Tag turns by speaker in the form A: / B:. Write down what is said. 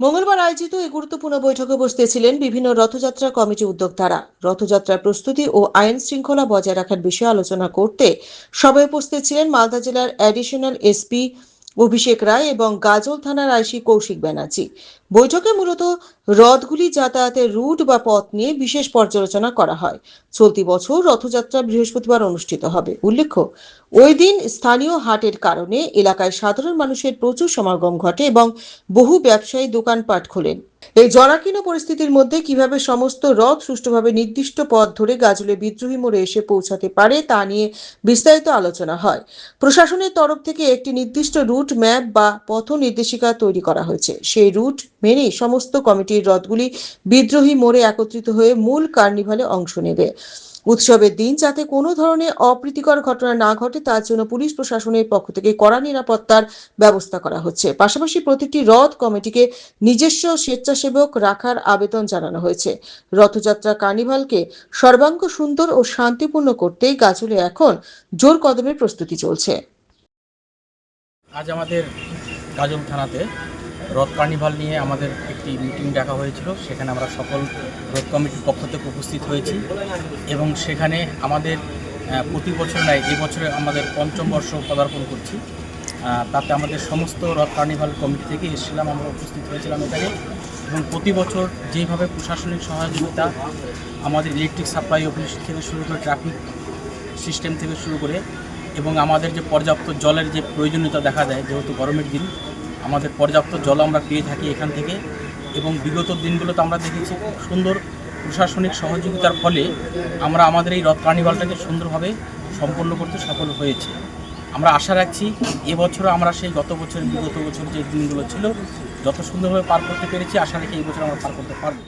A: মঙ্গলবার আয়োজিত এই গুরুত্বপূর্ণ বৈঠকে উপস্থিত ছিলেন বিভিন্ন রথযাত্রা কমিটি উদ্যোক্তারা। রথযাত্রার প্রস্তুতি ও আইন শৃঙ্খলা বজায় রাখার বিষয়ে আলোচনা করতে সভায় উপস্থিত ছিলেন মালদা জেলার অ্যাডিশনাল এসপি অভিষেক রায় এবং গাজল থানার আইসি কৌশিক ব্যানার্জি। বৈঠকে মূলত রথগুলি যাতায়াতের রুট বা পথ নিয়ে বিশেষ পর্যালোচনা করা হয়। চলতি বছর রথযাত্রা বৃহস্পতিবার অনুষ্ঠিত হবে। উল্লেখ্য, ওই দিন স্থানীয় হাটের কারণে এলাকায় সাধারণ মানুষের প্রচুর সমাগম ঘটে এবং বহু ব্যবসায়ী দোকানপাট খোলেন। এই জরাকীর্ণ পরিস্থিতির মধ্যে কিভাবে সমস্ত রথ সুষ্ঠুভাবে নির্দিষ্ট পথ ধরে গাজলে বিদ্রোহী মোড়ে এসে পৌঁছাতে পারে তা নিয়ে বিস্তারিত আলোচনা হয়। প্রশাসনের তরফ থেকে একটি নির্দিষ্ট রুট ম্যাপ বা পথ নির্দেশিকা তৈরি করা হয়েছে। সেই রুট মেনে সমস্ত কমিটির রথগুলি বিদ্রোহী মোড়ে একত্রিত হয়ে মূল কার্নিভালে অংশ নেবে। উৎসবের দিন যাতে কোনো ধরনের অপ্রীতিকর ঘটনা না ঘটে তার জন্য পুলিশ প্রশাসনের পক্ষ থেকে কড়া নিরাপত্তার ব্যবস্থা করা হচ্ছে। পাশাপাশি প্রতিটি রথ কমিটিকে নিজস্ব স্বেচ্ছাসেবক রাখার আবেদন জানানো হয়েছে। রথযাত্রা কার্নিভালকে সর্বাঙ্গ সুন্দর ও শান্তিপূর্ণ করতে গাজলে এখন জোর কদমে প্রস্তুতি চলছে।
B: আজ আমাদের গাজল থানাতে রথ কার্নিভাল নিয়ে আমাদের একটি মিটিং ডাকা হয়েছিল। সেখানে আমরা সকল রথ কমিটির পক্ষ থেকে উপস্থিত হয়েছি এবং সেখানে আমাদের প্রতি বছর নয়, এবছরে আমাদের পঞ্চম বর্ষ পদার্পণ করছি। তাতে আমাদের সমস্ত রথ কার্নিভাল কমিটি থেকে এসেছিলাম, আমরা উপস্থিত হয়েছিলাম এখানে। এবং প্রতি বছর যেভাবে প্রশাসনিক সহযোগিতা আমাদের ইলেকট্রিক সাপ্লাই অফিস থেকে শুরু করে ট্রাফিক সিস্টেম থেকে শুরু করে এবং আমাদের যে পর্যাপ্ত জলের যে প্রয়োজনীয়তা দেখা যায়, যেহেতু গরমের দিন আমাদের পর্যাপ্ত জল আমরা পেয়ে থাকি এখান থেকে। এবং বিগত দিনগুলোতে আমরা দেখেছি খুব সুন্দর প্রশাসনিক সহযোগিতার ফলে আমরা আমাদের এই রথ কার্নিভালটাকে সুন্দরভাবে সম্পন্ন করতে সফল হয়েছে। আমরা আশা রাখছি এবছরও আমরা সেই গত বছর বিগত বছর যে দিনগুলো ছিল যত সুন্দরভাবে পার করতে পেরেছি, আশা রাখি এই বছর আমরা পার করতে পারব।